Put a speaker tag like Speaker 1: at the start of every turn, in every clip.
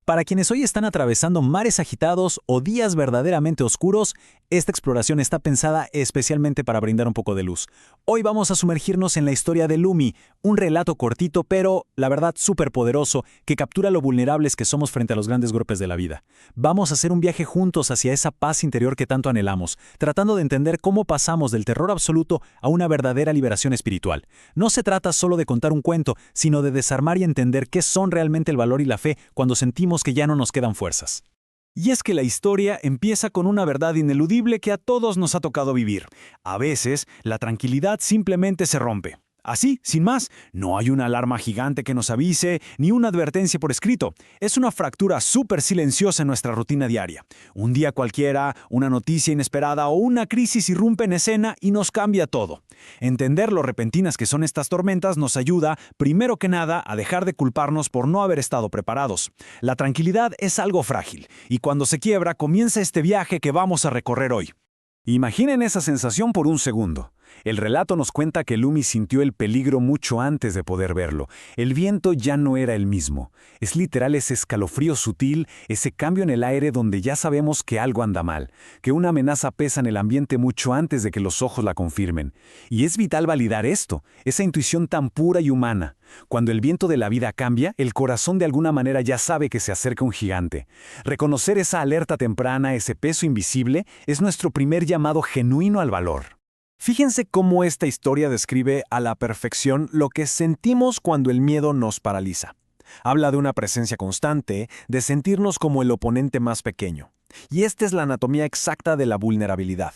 Speaker 1: Para quienes hoy están atravesando mares agitados o días verdaderamente oscuros, esta exploración está pensada especialmente para brindar un poco de luz. Hoy vamos a sumergirnos en la historia de Lumi, un relato cortito pero, la verdad, súper poderoso que captura lo vulnerables que somos frente a los grandes golpes de la vida. Vamos a hacer un viaje juntos hacia esa paz interior que tanto anhelamos, tratando de entender cómo pasamos del terror absoluto a una verdadera liberación espiritual. No se trata solo de contar un cuento, sino de desarmar y entender qué son realmente el valor y la fe cuando sentimos que ya no nos quedan fuerzas. Y es que la historia empieza con una verdad ineludible que a todos nos ha tocado vivir. A veces, la tranquilidad simplemente se rompe. Así, sin más, no hay una alarma gigante que nos avise, ni una advertencia por escrito. Es una fractura súper silenciosa en nuestra rutina diaria. Un día cualquiera, una noticia inesperada o una crisis irrumpe en escena y nos cambia todo. Entender lo repentinas que son estas tormentas nos ayuda, primero que nada, a dejar de culparnos por no haber estado preparados. La tranquilidad es algo frágil, y cuando se quiebra comienza este viaje que vamos a recorrer hoy. Imaginen esa sensación por un segundo. El relato nos cuenta que Lumi sintió el peligro mucho antes de poder verlo. El viento ya no era el mismo. Es literal ese escalofrío sutil, ese cambio en el aire donde ya sabemos que algo anda mal, que una amenaza pesa en el ambiente mucho antes de que los ojos la confirmen. Y es vital validar esto, esa intuición tan pura y humana. Cuando el viento de la vida cambia, el corazón de alguna manera ya sabe que se acerca un gigante. Reconocer esa alerta temprana, ese peso invisible, es nuestro primer llamado genuino al valor. Fíjense cómo esta historia describe a la perfección lo que sentimos cuando el miedo nos paraliza. Habla de una presencia constante, de sentirnos como el oponente más pequeño. Y esta es la anatomía exacta de la vulnerabilidad.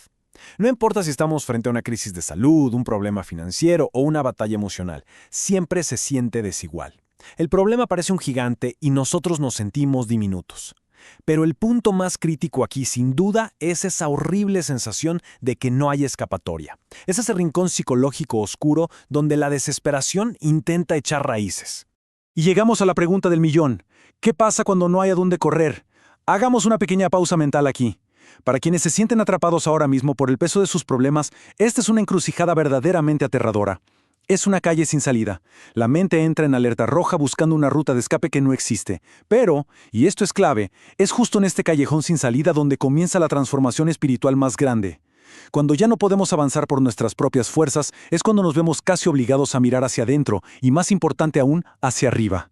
Speaker 1: No importa si estamos frente a una crisis de salud, un problema financiero o una batalla emocional, siempre se siente desigual. El problema parece un gigante y nosotros nos sentimos diminutos. Pero el punto más crítico aquí, sin duda, es esa horrible sensación de que no hay escapatoria. Es ese rincón psicológico oscuro donde la desesperación intenta echar raíces. Y llegamos a la pregunta del millón. ¿Qué pasa cuando no hay a dónde correr? Hagamos una pequeña pausa mental aquí. Para quienes se sienten atrapados ahora mismo por el peso de sus problemas, esta es una encrucijada verdaderamente aterradora. Es una calle sin salida. La mente entra en alerta roja buscando una ruta de escape que no existe. Pero, y esto es clave, es justo en este callejón sin salida donde comienza la transformación espiritual más grande. Cuando ya no podemos avanzar por nuestras propias fuerzas, es cuando nos vemos casi obligados a mirar hacia adentro y, más importante aún, hacia arriba.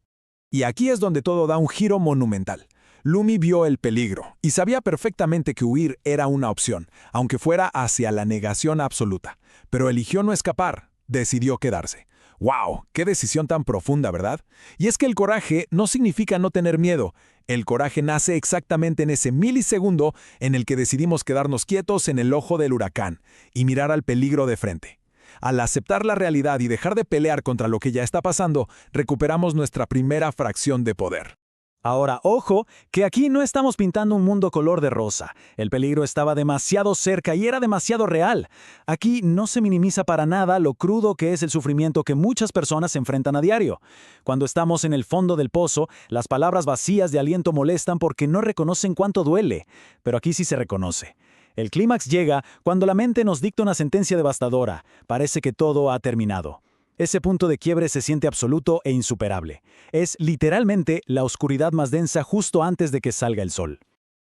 Speaker 2: Y aquí es donde todo da un giro monumental. Lumi vio el peligro y sabía perfectamente que huir era una opción, aunque fuera hacia la negación absoluta. Pero eligió no escapar. Decidió quedarse. ¡Wow! ¡Qué decisión tan profunda!, ¿verdad? Y es que el coraje no significa no tener miedo. El coraje nace exactamente en ese milisegundo en el que decidimos quedarnos quietos en el ojo del huracán y mirar al peligro de frente. Al aceptar la realidad y dejar de pelear contra lo que ya está pasando, recuperamos nuestra primera fracción de poder.
Speaker 1: Ahora, ojo, que aquí no estamos pintando un mundo color de rosa. El peligro estaba demasiado cerca y era demasiado real. Aquí no se minimiza para nada lo crudo que es el sufrimiento que muchas personas enfrentan a diario. Cuando estamos en el fondo del pozo, las palabras vacías de aliento molestan porque no reconocen cuánto duele. Pero aquí sí se reconoce. El clímax llega cuando la mente nos dicta una sentencia devastadora. Parece que todo ha terminado. Ese punto de quiebre se siente absoluto e insuperable. Es literalmente la oscuridad más densa justo antes de que salga el sol.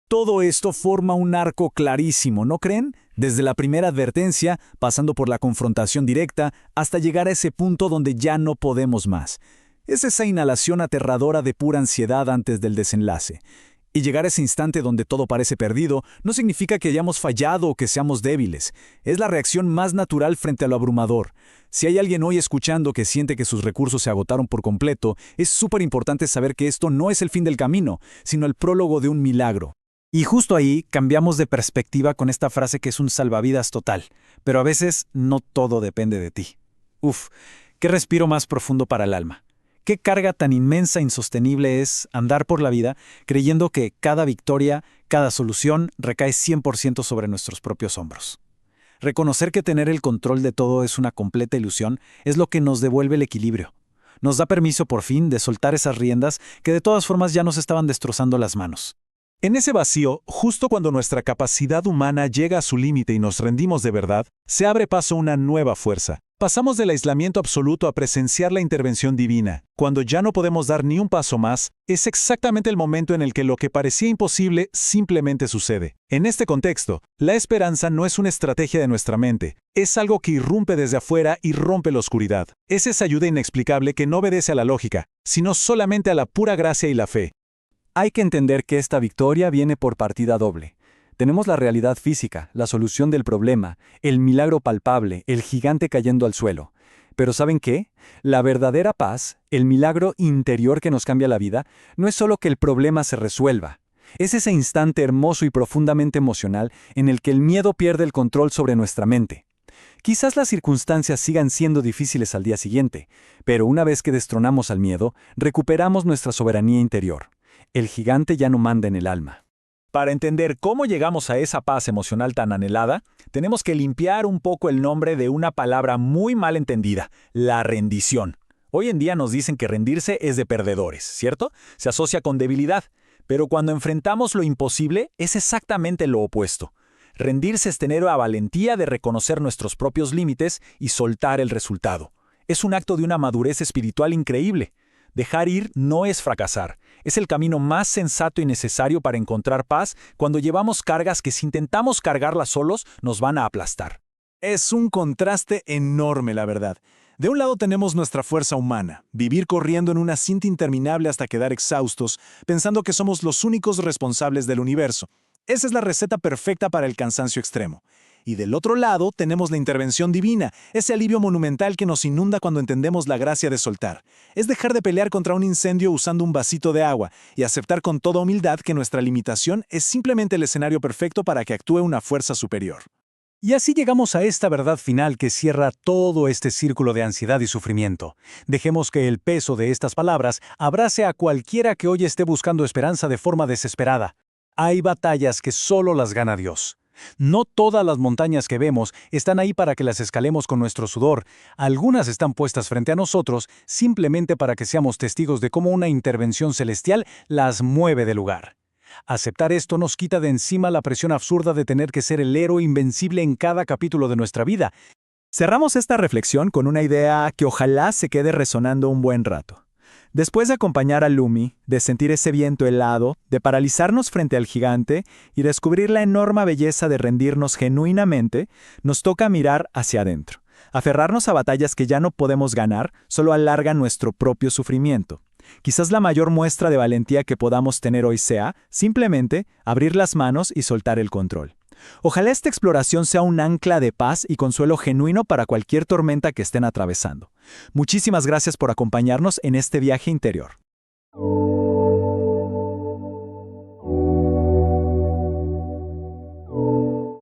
Speaker 1: Todo esto forma un arco clarísimo, ¿no creen? Desde la primera advertencia, pasando por la confrontación directa, hasta llegar a ese punto donde ya no podemos más. Es esa inhalación aterradora de pura ansiedad antes del desenlace. Y llegar a ese instante donde todo parece perdido no significa que hayamos fallado o que seamos débiles. Es la reacción más natural frente a lo abrumador. Si hay alguien hoy escuchando que siente que sus recursos se agotaron por completo, es súper importante saber que esto no es el fin del camino, sino el prólogo de un milagro. Y justo ahí cambiamos de perspectiva con esta frase que es un salvavidas total. Pero a veces no todo depende de ti. Uf, qué respiro más profundo para el alma. Qué carga tan inmensa e insostenible es andar por la vida creyendo que cada victoria, cada solución recae 100% sobre nuestros propios hombros. Reconocer que tener el control de todo es una completa ilusión es lo que nos devuelve el equilibrio. Nos da permiso por fin de soltar esas riendas que de todas formas ya nos estaban destrozando las manos.
Speaker 2: En ese vacío, justo cuando nuestra capacidad humana llega a su límite y nos rendimos de verdad, se abre paso una nueva fuerza,
Speaker 1: Pasamos del aislamiento absoluto a presenciar la intervención divina. Cuando ya no podemos dar ni un paso más, es exactamente el momento en el que lo que parecía imposible simplemente sucede. En este contexto, la esperanza no es una estrategia de nuestra mente, es algo que irrumpe desde afuera y rompe la oscuridad. Es esa ayuda inexplicable que no obedece a la lógica, sino solamente a la pura gracia y la fe.
Speaker 3: Hay que entender que esta victoria viene por partida doble. Tenemos la realidad física, la solución del problema, el milagro palpable, el gigante cayendo al suelo. Pero ¿saben qué? La verdadera paz, el milagro interior que nos cambia la vida, no es solo que el problema se resuelva. Es ese instante hermoso y profundamente emocional en el que el miedo pierde el control sobre nuestra mente. Quizás las circunstancias sigan siendo difíciles al día siguiente, pero una vez que destronamos al miedo, recuperamos nuestra soberanía interior. El gigante ya no manda en el alma.
Speaker 1: Para entender cómo llegamos a esa paz emocional tan anhelada, tenemos que limpiar un poco el nombre de una palabra muy mal entendida, la rendición. Hoy en día nos dicen que rendirse es de perdedores, ¿cierto? Se asocia con debilidad, pero cuando enfrentamos lo imposible es exactamente lo opuesto. Rendirse es tener la valentía de reconocer nuestros propios límites y soltar el resultado. Es un acto de una madurez espiritual increíble. Dejar ir no es fracasar. Es el camino más sensato y necesario para encontrar paz cuando llevamos cargas que si intentamos cargarlas solos nos van a aplastar.
Speaker 2: Es un contraste enorme, la verdad. De un lado tenemos nuestra fuerza humana, vivir corriendo en una cinta interminable hasta quedar exhaustos, pensando que somos los únicos responsables del universo. Esa es la receta perfecta para el cansancio extremo. Y del otro lado tenemos la intervención divina, ese alivio monumental que nos inunda cuando entendemos la gracia de soltar. Es dejar de pelear contra un incendio usando un vasito de agua y aceptar con toda humildad que nuestra limitación es simplemente el escenario perfecto para que actúe una fuerza superior.
Speaker 1: Y así llegamos a esta verdad final que cierra todo este círculo de ansiedad y sufrimiento. Dejemos que el peso de estas palabras abrace a cualquiera que hoy esté buscando esperanza de forma desesperada. Hay batallas que solo las gana Dios. No todas las montañas que vemos están ahí para que las escalemos con nuestro sudor. Algunas están puestas frente a nosotros simplemente para que seamos testigos de cómo una intervención celestial las mueve del lugar. Aceptar esto nos quita de encima la presión absurda de tener que ser el héroe invencible en cada capítulo de nuestra vida.
Speaker 3: Cerramos esta reflexión con una idea que ojalá se quede resonando un buen rato. Después de acompañar a Lumi, de sentir ese viento helado, de paralizarnos frente al gigante y descubrir la enorme belleza de rendirnos genuinamente, nos toca mirar hacia adentro. Aferrarnos a batallas que ya no podemos ganar solo alargan nuestro propio sufrimiento. Quizás la mayor muestra de valentía que podamos tener hoy sea, simplemente, abrir las manos y soltar el control. Ojalá esta exploración sea un ancla de paz y consuelo genuino para cualquier tormenta que estén atravesando. Muchísimas gracias por acompañarnos en este viaje interior.